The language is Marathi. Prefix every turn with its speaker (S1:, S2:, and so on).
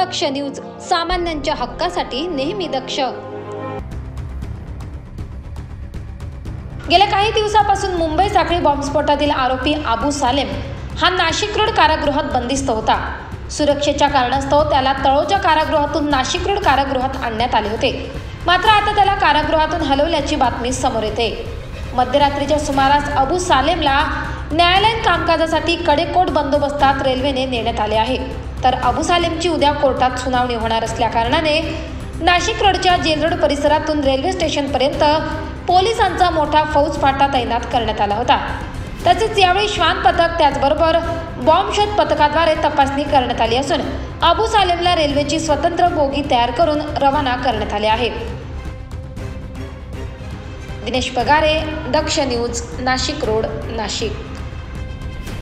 S1: दक्ष न्यूज, सामान्यांच्या हक्कासाठी नेहमी दक्ष। गेल्या काही दिवसापासून मुंबई साखळी बॉम्बस्फोटातील आरोपी अबू सालेम हा नाशिक रोड कारागृहात बंदिस्त होता। सुरक्षेच्या कारणास्तव त्याला तळोजा कारागृहातून नाशिक रोड कारागृहात आणण्यात आले होते। मात्र आता त्याला कारागृहातून हलवल्याची बातमी समोर येते। मध्यरात्रीच्या सुमारास अबू सालेमला न्यायालयीन कामकाजासाठी कडेकोट बंदोबस्तात रेल्वेने नेण्यात आले आहे। तर अबू सालेमची उद्या कोर्टात सुनावणी होणार असल्याकारणाने नाशिक रोडच्या जेल रोड परिसरातून रेल्वे स्टेशनपर्यंत पोलिसांचा मोठा फौजफाटा तैनात करण्यात आला होता। तसेच यावेळी श्वान पथक त्याचबरोबर बॉम्ब शोध पथकाद्वारे तपासणी करण्यात आली असून अबू सालेमला रेल्वेची स्वतंत्र बोगी तयार करून रवाना करण्यात आले आहे। दिनेश पगारे, दक्ष न्यूज, नाशिक रोड, नाशिक।